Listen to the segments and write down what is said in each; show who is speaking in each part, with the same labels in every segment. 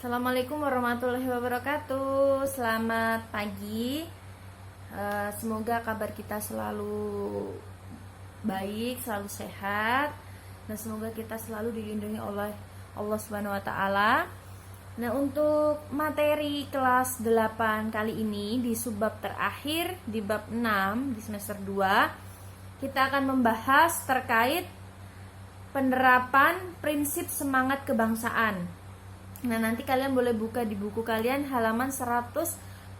Speaker 1: Assalamualaikum warahmatullahi wabarakatuh. Selamat pagi. Semoga kabar kita selalu baik, selalu sehat, dan semoga kita selalu dilindungi oleh Allah Subhanahu wa taala. Nah, untuk materi kelas 8 kali ini di subbab terakhir di bab 6 di semester 2, kita akan membahas terkait penerapan prinsip semangat kebangsaan. Nah, nanti kalian boleh buka di buku kalian halaman 166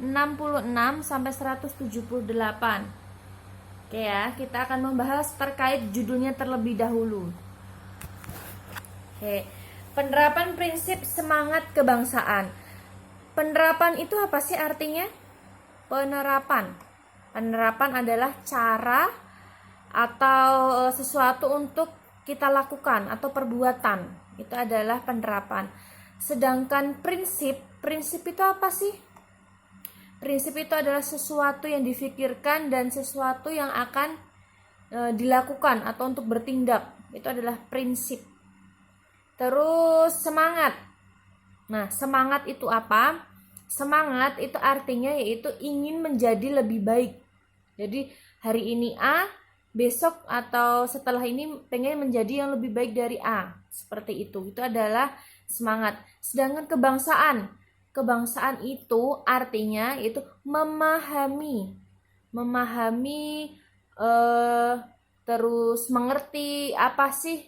Speaker 1: sampai 178. Oke ya, kita akan membahas terkait judulnya terlebih dahulu. Oke, penerapan prinsip semangat kebangsaan. Penerapan itu apa sih artinya? Penerapan adalah cara atau sesuatu untuk kita lakukan atau perbuatan. Itu adalah penerapan. Sedangkan prinsip itu apa sih? Prinsip itu adalah sesuatu yang difikirkan dan sesuatu yang akan dilakukan atau untuk bertindak. Itu adalah prinsip. Terus semangat. Nah, semangat itu apa? Semangat itu artinya yaitu ingin menjadi lebih baik. Jadi hari ini A, besok atau setelah ini pengen menjadi yang lebih baik dari A. Seperti itu. Itu adalah semangat. Sedangkan kebangsaan itu artinya itu memahami, terus mengerti apa sih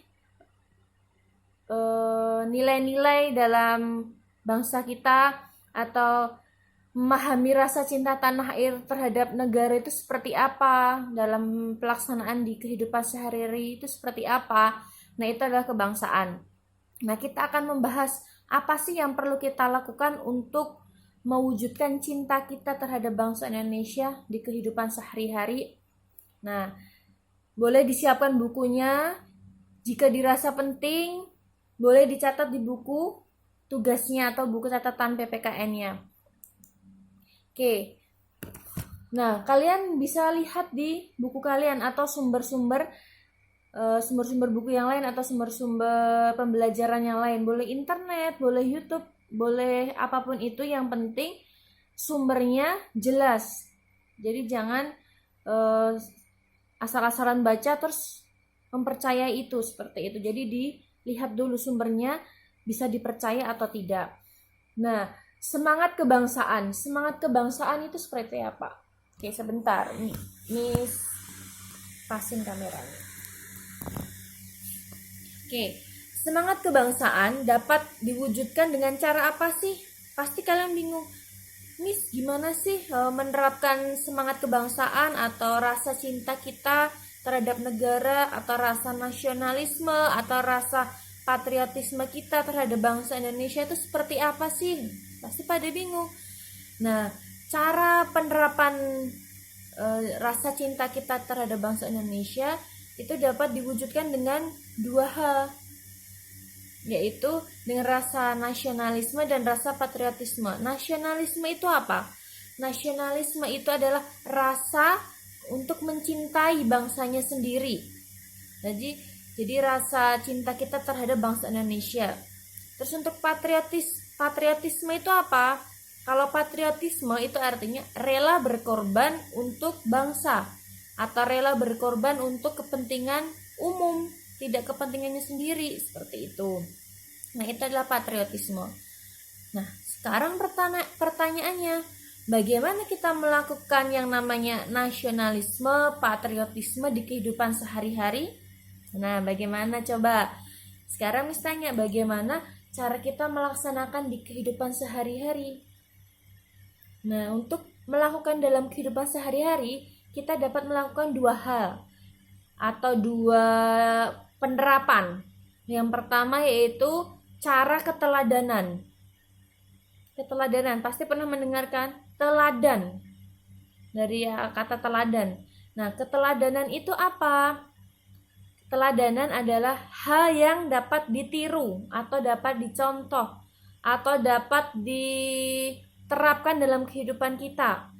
Speaker 1: nilai-nilai dalam bangsa kita, atau memahami rasa cinta tanah air terhadap negara itu seperti apa, dalam pelaksanaan di kehidupan sehari-hari itu seperti apa. Nah, itu adalah kebangsaan. Nah, kita akan membahas apa sih yang perlu kita lakukan untuk mewujudkan cinta kita terhadap bangsa Indonesia di kehidupan sehari-hari. Nah, boleh disiapkan bukunya. Jika dirasa penting, boleh dicatat di buku tugasnya atau buku catatan PPKN-nya. Oke. Nah, kalian bisa lihat di buku kalian atau sumber-sumber buku yang lain atau sumber-sumber pembelajaran yang lain. Boleh internet, boleh YouTube, boleh apapun itu, yang penting sumbernya jelas. Jadi jangan asal-asalan baca terus mempercayai itu, seperti itu. Jadi dilihat dulu sumbernya bisa dipercaya atau tidak. Nah, semangat kebangsaan itu seperti apa? Oke, sebentar. Ini pasin kameranya. Oke, semangat kebangsaan dapat diwujudkan dengan cara apa sih? Pasti kalian bingung, Miss, gimana sih menerapkan semangat kebangsaan atau rasa cinta kita terhadap negara, atau rasa nasionalisme, atau rasa patriotisme kita terhadap bangsa Indonesia itu seperti apa sih? Pasti pada bingung. Nah, cara penerapan rasa cinta kita terhadap bangsa Indonesia itu dapat diwujudkan dengan dua hal, yaitu dengan rasa nasionalisme dan rasa patriotisme. Nasionalisme itu apa? Nasionalisme itu adalah rasa untuk mencintai bangsanya sendiri. Jadi rasa cinta kita terhadap bangsa Indonesia. Terus untuk patriotisme itu apa? Kalau patriotisme itu artinya rela berkorban untuk bangsa, atau rela berkorban untuk kepentingan umum, tidak kepentingannya sendiri, seperti itu. Nah, itu adalah patriotisme. Nah, sekarang pertanyaannya, bagaimana kita melakukan yang namanya nasionalisme, patriotisme di kehidupan sehari-hari? Nah, bagaimana coba? Sekarang misalnya bagaimana cara kita melaksanakan di kehidupan sehari-hari? Nah, untuk melakukan dalam kehidupan sehari-hari, kita dapat melakukan dua hal atau dua penerapan. Yang pertama yaitu cara keteladanan. Keteladanan, pasti pernah mendengarkan teladan, dari kata teladan. Nah, keteladanan itu apa? Keteladanan adalah hal yang dapat ditiru atau dapat dicontoh atau dapat diterapkan dalam kehidupan kita.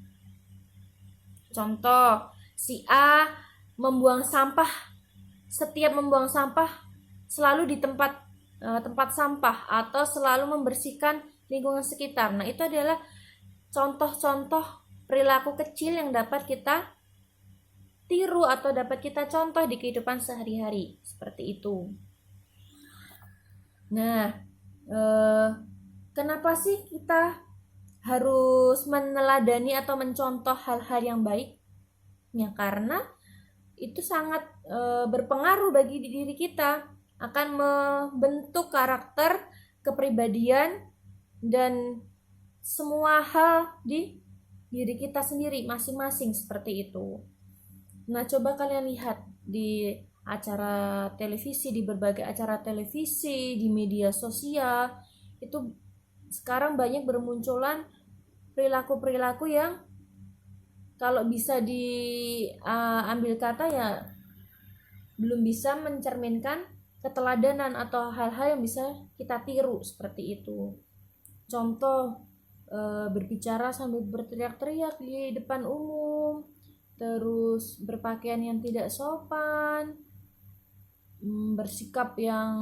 Speaker 1: Contoh, si A membuang sampah. Setiap membuang sampah selalu di tempat sampah, atau selalu membersihkan lingkungan sekitar. Nah, itu adalah contoh-contoh perilaku kecil yang dapat kita tiru atau dapat kita contoh di kehidupan sehari-hari, seperti itu. Nah, kenapa sih kita harus meneladani atau mencontoh hal-hal yang baik? Ya, karena itu sangat berpengaruh bagi diri kita, akan membentuk karakter, kepribadian, dan semua hal di diri kita sendiri masing-masing, seperti itu. Nah, coba kalian lihat di acara televisi, di berbagai acara televisi, di media sosial, itu sekarang banyak bermunculan perilaku-perilaku yang kalau bisa diambil kata ya belum bisa mencerminkan keteladanan atau hal-hal yang bisa kita tiru, seperti itu. Contoh, berbicara sambil berteriak-teriak di depan umum, terus berpakaian yang tidak sopan, bersikap yang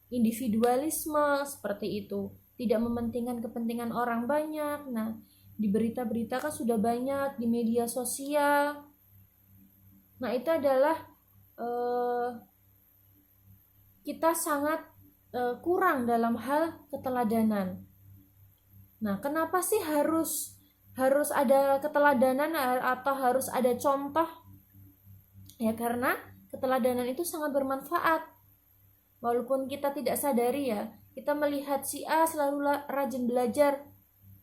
Speaker 1: individualisme, seperti itu, tidak mementingkan kepentingan orang banyak. Nah, di berita-berita kan sudah banyak, di media sosial. Nah, itu adalah kita sangat kurang dalam hal keteladanan. Nah, kenapa sih harus ada keteladanan atau harus ada contoh? Ya, karena keteladanan itu sangat bermanfaat. Walaupun kita tidak sadari ya, kita melihat si A selalu rajin belajar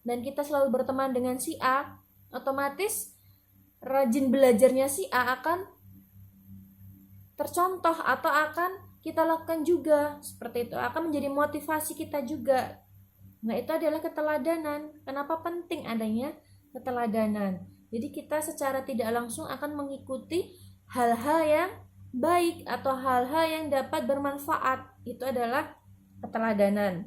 Speaker 1: dan kita selalu berteman dengan si A, otomatis rajin belajarnya si A akan tercontoh atau akan kita lakukan juga, seperti itu, akan menjadi motivasi kita juga. Nah, itu adalah keteladanan. Kenapa penting adanya keteladanan? Jadi kita secara tidak langsung akan mengikuti hal-hal yang baik atau hal-hal yang dapat bermanfaat. Itu adalah keteladanan.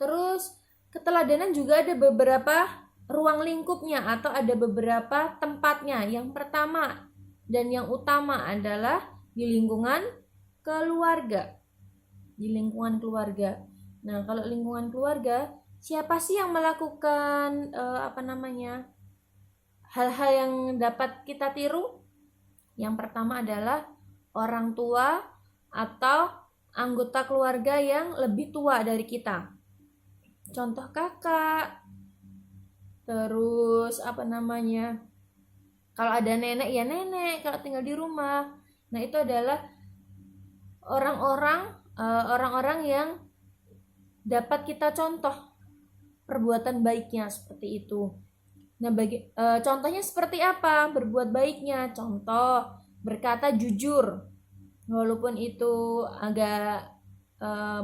Speaker 1: Terus keteladanan juga ada beberapa ruang lingkupnya atau ada beberapa tempatnya. Yang pertama dan yang utama adalah di lingkungan keluarga. Di lingkungan keluarga. Nah, kalau lingkungan keluarga, siapa sih yang melakukan hal-hal yang dapat kita tiru? Yang pertama adalah orang tua atau anggota keluarga yang lebih tua dari kita. Contoh kakak. Terus kalau ada nenek ya nenek kalau tinggal di rumah. Nah, itu adalah orang-orang yang dapat kita contoh perbuatan baiknya, seperti itu. Nah, contohnya seperti apa berbuat baiknya? Contoh, berkata jujur, walaupun itu agak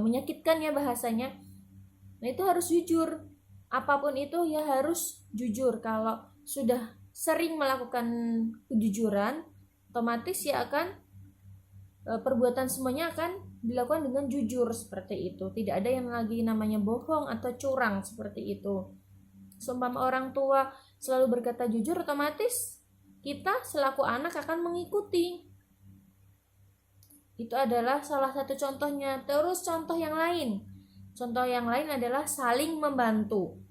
Speaker 1: menyakitkan ya bahasanya. Nah, itu harus jujur. Apapun itu ya harus jujur. Kalau sudah sering melakukan kejujuran, otomatis ya akan perbuatan semuanya akan dilakukan dengan jujur, seperti itu. Tidak ada yang lagi namanya bohong atau curang, seperti itu. Seumpama orang tua selalu berkata jujur, otomatis kita selaku anak akan mengikuti. Itu adalah salah satu contohnya. Terus contoh yang lain adalah saling membantu.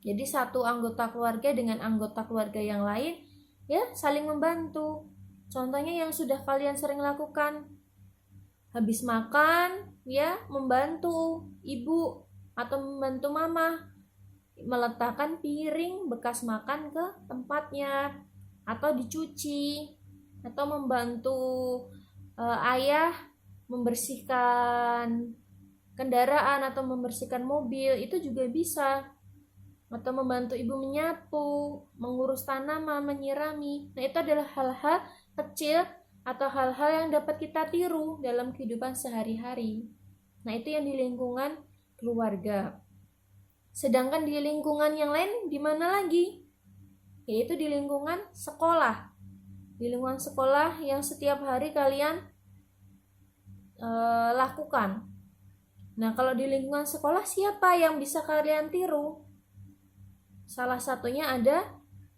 Speaker 1: Jadi satu anggota keluarga dengan anggota keluarga yang lain ya saling membantu. Contohnya yang sudah kalian sering lakukan, habis makan ya membantu ibu atau membantu mama meletakkan piring bekas makan ke tempatnya, atau dicuci, atau membantu ayah membersihkan kendaraan atau membersihkan mobil, itu juga bisa. Atau membantu ibu menyapu, mengurus tanaman, menyirami. Nah, itu adalah hal-hal kecil atau hal-hal yang dapat kita tiru dalam kehidupan sehari-hari. Nah, itu yang di lingkungan keluarga. Sedangkan di lingkungan yang lain di mana lagi? Yaitu di lingkungan sekolah. Di lingkungan sekolah yang setiap hari kalian lakukan. Nah, kalau di lingkungan sekolah siapa yang bisa kalian tiru? Salah satunya ada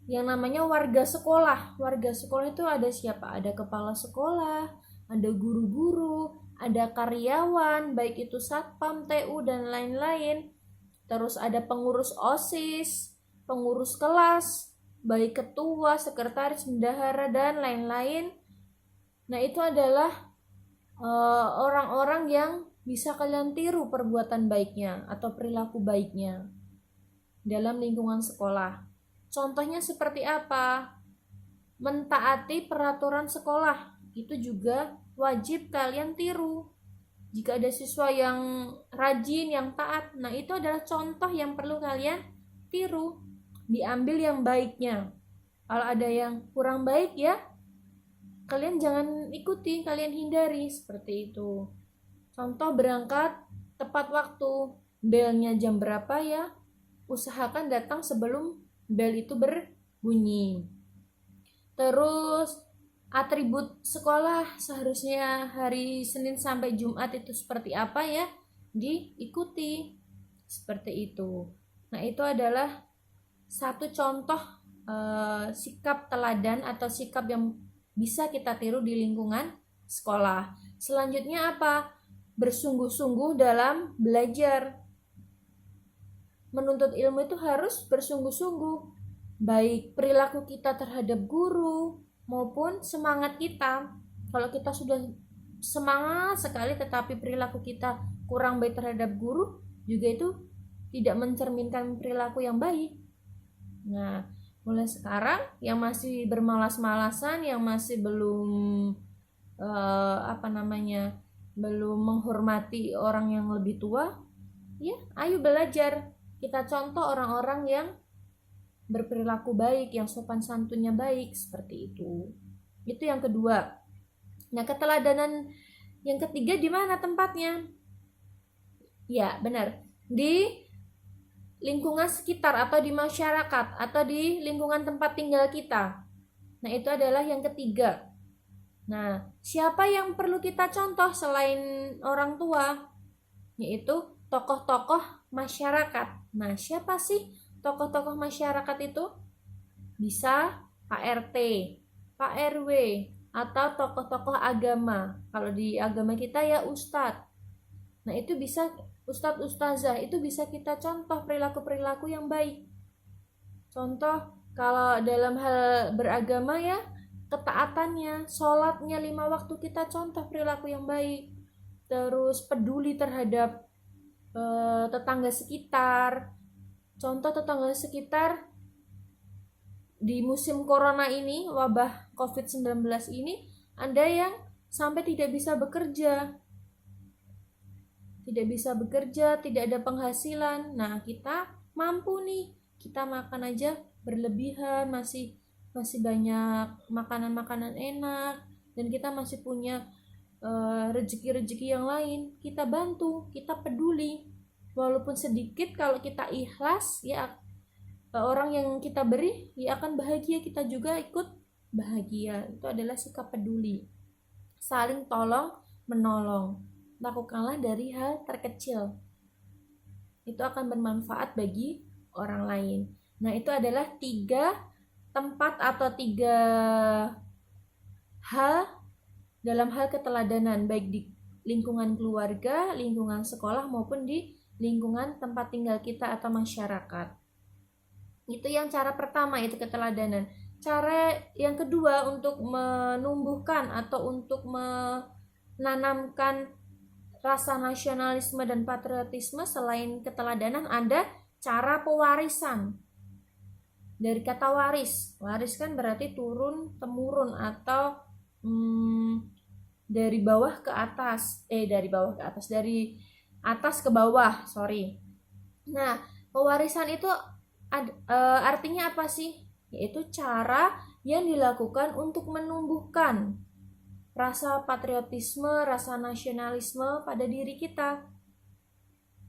Speaker 1: yang namanya warga sekolah. Warga sekolah itu ada siapa? Ada kepala sekolah, ada guru-guru, ada karyawan, baik itu satpam, TU, dan lain-lain. terus ada pengurus OSIS, pengurus kelas, baik ketua, sekretaris, bendahara, dan lain-lain. Nah, itu adalah orang-orang yang bisa kalian tiru perbuatan baiknya atau perilaku baiknya dalam lingkungan sekolah. Contohnya seperti apa? Mentaati peraturan sekolah, itu juga wajib kalian tiru. Jika ada siswa yang rajin, yang taat, nah itu adalah contoh yang perlu kalian tiru. Diambil yang baiknya. Kalau ada yang kurang baik ya, kalian jangan ikuti, kalian hindari, seperti itu. Contoh berangkat tepat waktu, belnya jam berapa ya, usahakan datang sebelum bel itu berbunyi. Terus atribut sekolah seharusnya hari Senin sampai Jumat itu seperti apa ya, diikuti, seperti itu. Nah, itu adalah satu contoh sikap teladan atau sikap yang bisa kita tiru di lingkungan sekolah. Selanjutnya apa? Bersungguh-sungguh dalam belajar. Menuntut ilmu itu harus bersungguh-sungguh, baik perilaku kita terhadap guru maupun semangat kita. Kalau kita sudah semangat sekali tetapi perilaku kita kurang baik terhadap guru, juga itu tidak mencerminkan perilaku yang baik. Nah, mulai sekarang yang masih bermalas-malasan, yang masih belum belum menghormati orang yang lebih tua, ya ayo belajar. Kita contoh orang-orang yang berperilaku baik, yang sopan santunnya baik, seperti itu. Itu yang kedua. Nah, keteladanan yang ketiga di mana tempatnya? Ya, benar. Di lingkungan sekitar atau di masyarakat atau di lingkungan tempat tinggal kita. Nah, itu adalah yang ketiga. Nah, siapa yang perlu kita contoh selain orang tua? Yaitu tokoh-tokoh masyarakat. Nah, siapa sih tokoh-tokoh masyarakat itu? Bisa Pak RT, Pak RW, atau tokoh-tokoh agama. Kalau di agama kita ya ustadz. Nah, itu bisa ustadz ustazah, itu bisa kita contoh perilaku-perilaku yang baik. Contoh kalau dalam hal beragama ya, ketaatannya, sholatnya 5 waktu, kita contoh perilaku yang baik. Terus peduli terhadap tetangga sekitar. Contoh tetangga sekitar di musim corona ini, wabah COVID-19 ini, ada yang sampai tidak bisa bekerja, tidak ada penghasilan. Nah, kita mampu nih, kita makan aja berlebihan, masih banyak makanan-makanan enak, dan kita masih punya rezeki-rezeki yang lain. Kita bantu, kita peduli, walaupun sedikit. Kalau kita ikhlas ya, orang yang kita beri ya akan bahagia, kita juga ikut bahagia. Itu adalah sikap peduli, saling tolong menolong. Lakukanlah dari hal terkecil, itu akan bermanfaat bagi orang lain. Nah, itu adalah 3 tempat atau 3 hal dalam hal keteladanan, baik di lingkungan keluarga, lingkungan sekolah, maupun di lingkungan tempat tinggal kita atau masyarakat. Itu yang cara pertama, itu keteladanan. Cara yang kedua untuk menumbuhkan atau untuk menanamkan rasa nasionalisme dan patriotisme selain keteladanan, ada cara pewarisan. Dari kata waris, waris kan berarti turun temurun atau dari atas ke bawah, Nah, pewarisan itu artinya apa sih? Yaitu cara yang dilakukan untuk menumbuhkan rasa patriotisme, rasa nasionalisme pada diri kita.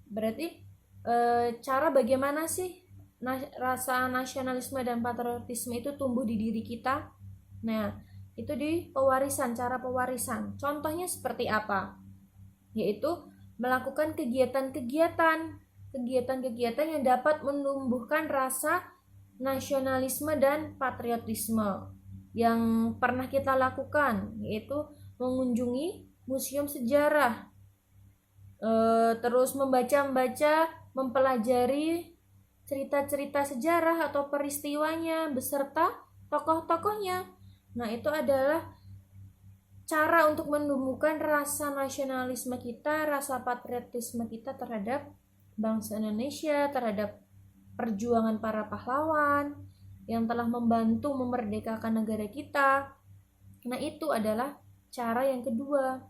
Speaker 1: Berarti cara bagaimana sih rasa nasionalisme dan patriotisme itu tumbuh di diri kita? Nah, itu di pewarisan, cara pewarisan. Contohnya seperti apa? Yaitu melakukan kegiatan-kegiatan yang dapat menumbuhkan rasa nasionalisme dan patriotisme yang pernah kita lakukan, yaitu mengunjungi museum sejarah, terus membaca mempelajari cerita-cerita sejarah atau peristiwanya beserta tokoh-tokohnya. Nah, itu adalah cara untuk menumbuhkan rasa nasionalisme kita, rasa patriotisme kita terhadap bangsa Indonesia, terhadap perjuangan para pahlawan yang telah membantu memerdekakan negara kita. Nah, itu adalah cara yang kedua.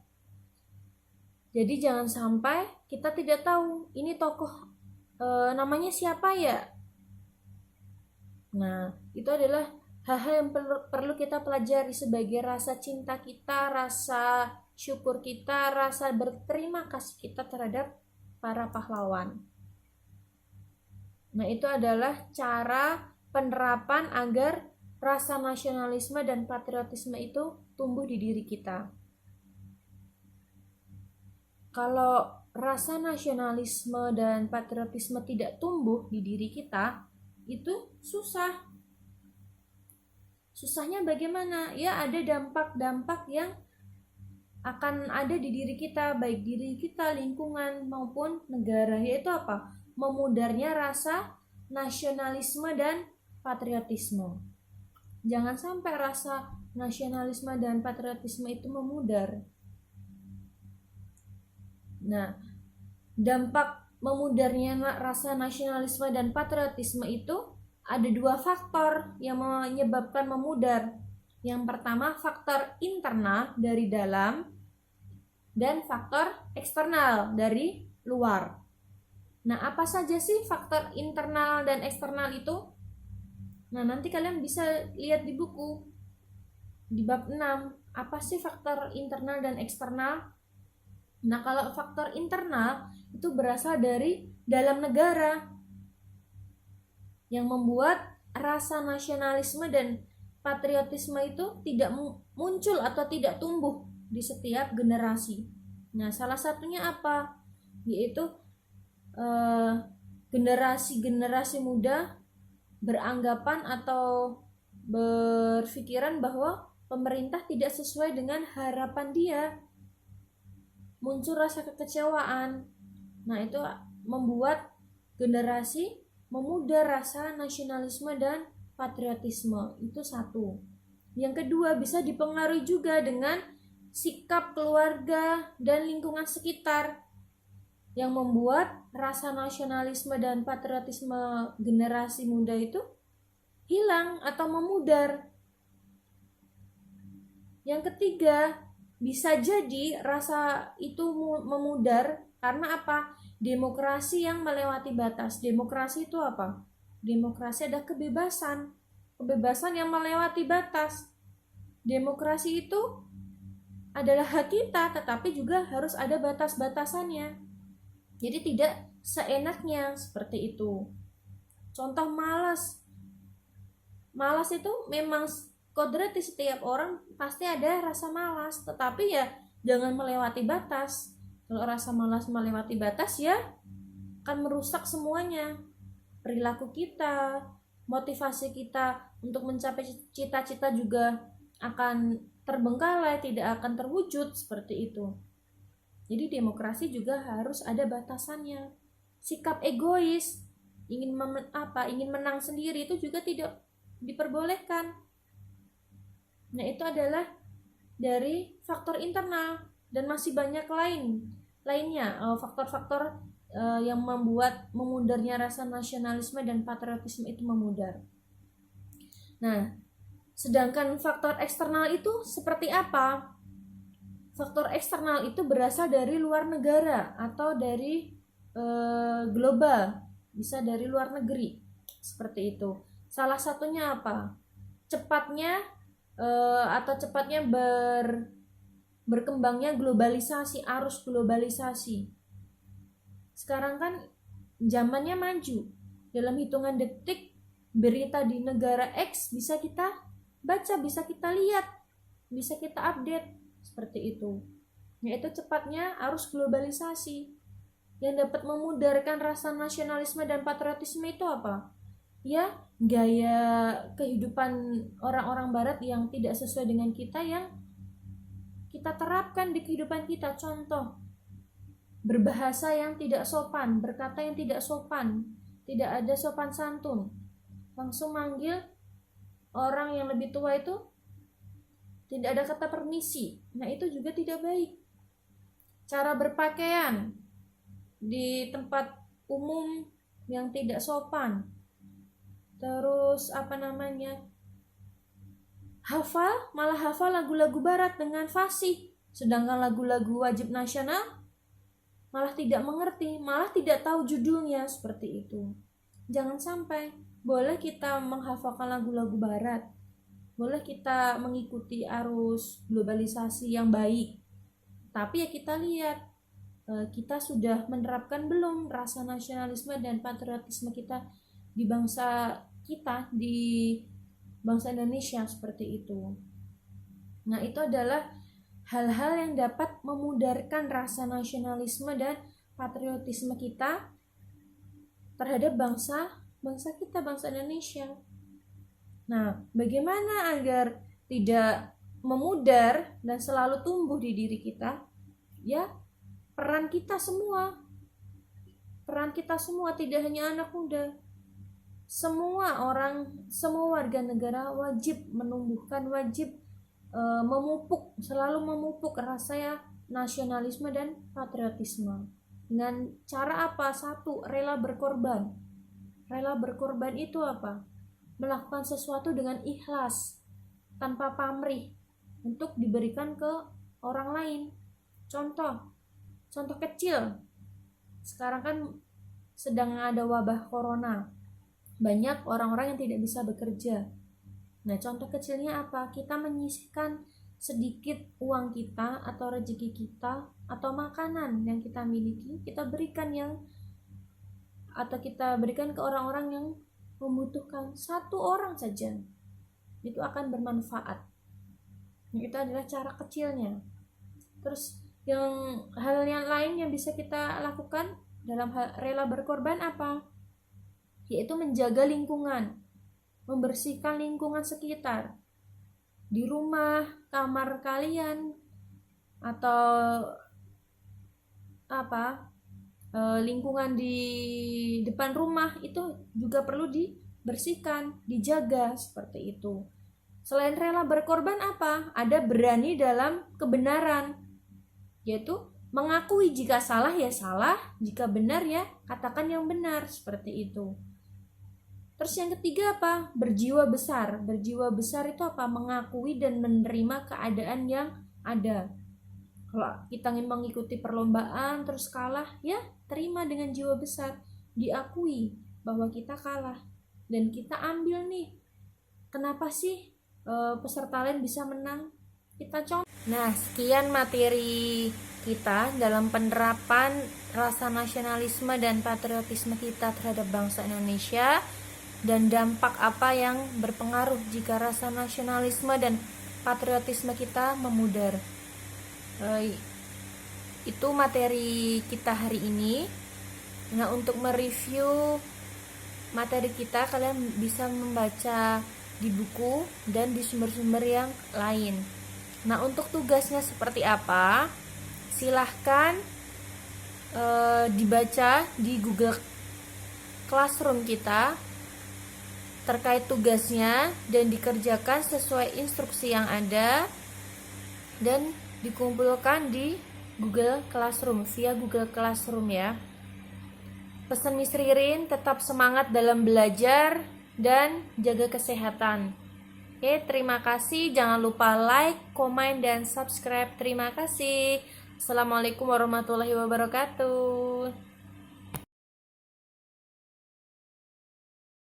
Speaker 1: Jadi jangan sampai kita tidak tahu ini tokoh namanya siapa ya. Nah, itu adalah hal-hal yang perlu kita pelajari sebagai rasa cinta kita, rasa syukur kita, rasa berterima kasih kita terhadap para pahlawan. Nah, itu adalah cara penerapan agar rasa nasionalisme dan patriotisme itu tumbuh di diri kita. Kalau rasa nasionalisme dan patriotisme tidak tumbuh di diri kita, itu susah. Susahnya bagaimana? Ya, ada dampak-dampak yang akan ada di diri kita, baik diri kita, lingkungan maupun negara, yaitu apa? Memudarnya rasa nasionalisme dan patriotisme. Jangan sampai rasa nasionalisme dan patriotisme itu memudar. Nah, dampak memudarnya rasa nasionalisme dan patriotisme itu ada dua faktor yang menyebabkan memudar. Yang pertama, faktor internal dari dalam dan faktor eksternal dari luar. Nah, apa saja sih faktor internal dan eksternal itu? Nah, nanti kalian bisa lihat di buku di bab 6. Apa sih faktor internal dan eksternal? Nah, kalau faktor internal itu berasal dari dalam negara yang membuat rasa nasionalisme dan patriotisme itu tidak muncul atau tidak tumbuh di setiap generasi. Nah, salah satunya apa? Yaitu generasi-generasi muda beranggapan atau berpikiran bahwa pemerintah tidak sesuai dengan harapan dia. Muncul rasa kekecewaan. Nah, itu membuat generasi memudar rasa nasionalisme dan patriotisme. Itu satu. Yang kedua, bisa dipengaruhi juga dengan sikap keluarga dan lingkungan sekitar yang membuat rasa nasionalisme dan patriotisme generasi muda itu hilang atau memudar. Yang ketiga, bisa jadi rasa itu memudar karena apa? Demokrasi yang melewati batas. Demokrasi itu apa? Demokrasi ada kebebasan. Kebebasan yang melewati batas. Demokrasi itu adalah hak kita, tetapi juga harus ada batas-batasannya. Jadi tidak seenaknya seperti itu. Contoh malas. Malas itu memang kodrat di setiap orang, pasti ada rasa malas, tetapi ya jangan melewati batas. Kalau rasa malas melewati batas ya akan merusak semuanya. Perilaku kita, motivasi kita untuk mencapai cita-cita juga akan terbengkalai, tidak akan terwujud seperti itu. Jadi demokrasi juga harus ada batasannya. Sikap egois, ingin menang sendiri itu juga tidak diperbolehkan. Nah, itu adalah dari faktor internal dan masih banyak lainnya faktor-faktor yang membuat memudarnya rasa nasionalisme dan patriotisme itu memudar. Nah, sedangkan faktor eksternal itu seperti apa? Faktor eksternal itu berasal dari luar negara atau dari global, bisa dari luar negeri, seperti itu. Salah satunya apa? Cepatnya berkembangnya globalisasi, arus globalisasi. Sekarang kan zamannya maju. Dalam hitungan detik berita di negara X bisa kita baca, bisa kita lihat, bisa kita update, seperti itu. Yaitu cepatnya arus globalisasi. Yang dapat memudarkan rasa nasionalisme dan patriotisme itu apa? Ya, gaya kehidupan orang-orang barat yang tidak sesuai dengan kita, yang kita terapkan di kehidupan kita. Contoh, berbahasa yang tidak sopan, berkata yang tidak sopan, tidak ada sopan santun, langsung manggil orang yang lebih tua itu tidak ada kata permisi. Nah, itu juga tidak baik. Cara berpakaian di tempat umum yang tidak sopan. Terus malah hafal lagu-lagu barat dengan fasih, sedangkan lagu-lagu wajib nasional malah tidak mengerti, malah tidak tahu judulnya, seperti itu. Jangan sampai. Boleh kita menghafalkan lagu-lagu barat, boleh kita mengikuti arus globalisasi yang baik, tapi ya kita lihat kita sudah menerapkan belum rasa nasionalisme dan patriotisme kita di bangsa kita, di bangsa Indonesia, seperti itu. Nah, itu adalah hal-hal yang dapat memudarkan rasa nasionalisme dan patriotisme kita terhadap bangsa kita, bangsa Indonesia. Nah, bagaimana agar tidak memudar dan selalu tumbuh di diri kita? Ya, peran kita semua, tidak hanya anak muda. Semua orang, semua warga negara wajib menumbuhkan, wajib selalu memupuk rasa nasionalisme dan patriotisme. Dengan cara apa? Satu, rela berkorban. Rela berkorban itu apa? Melakukan sesuatu dengan ikhlas, tanpa pamrih, untuk diberikan ke orang lain. Contoh kecil, sekarang kan sedang ada wabah corona, banyak orang-orang yang tidak bisa bekerja. Nah, contoh kecilnya apa? Kita menyisihkan sedikit uang kita atau rezeki kita atau makanan yang kita miliki, kita berikan ke orang-orang yang membutuhkan. Satu orang saja itu akan bermanfaat. Itu adalah cara kecilnya. Terus hal yang lain yang bisa kita lakukan dalam hal rela berkorban apa? Yaitu menjaga lingkungan, membersihkan lingkungan sekitar, di rumah, kamar kalian, atau lingkungan di depan rumah itu juga perlu dibersihkan, dijaga, seperti itu. Selain rela berkorban apa? Ada berani dalam kebenaran, yaitu mengakui jika salah ya salah, jika benar ya katakan yang benar, seperti itu. Terus yang ketiga apa? Berjiwa besar. Berjiwa besar itu apa? Mengakui dan menerima keadaan yang ada. Kalau kita ingin mengikuti perlombaan terus kalah, ya terima dengan jiwa besar, diakui bahwa kita kalah dan kita ambil nih. Kenapa sih peserta lain bisa menang? Kita contoh. Nah, sekian materi kita dalam penerapan rasa nasionalisme dan patriotisme kita terhadap bangsa Indonesia, dan dampak apa yang berpengaruh jika rasa nasionalisme dan patriotisme kita memudar. Itu materi kita hari ini. Nah, untuk mereview materi kita, kalian bisa membaca di buku dan di sumber-sumber yang lain. Nah, untuk tugasnya seperti apa? Silahkan dibaca di Google Classroom kita terkait tugasnya dan dikerjakan sesuai instruksi yang ada dan dikumpulkan di Google Classroom, via Google Classroom ya. Pesan Miss Ririn, tetap semangat dalam belajar dan jaga kesehatan. Oke, terima kasih. Jangan lupa like, komen, dan subscribe. Terima kasih. Assalamualaikum warahmatullahi wabarakatuh.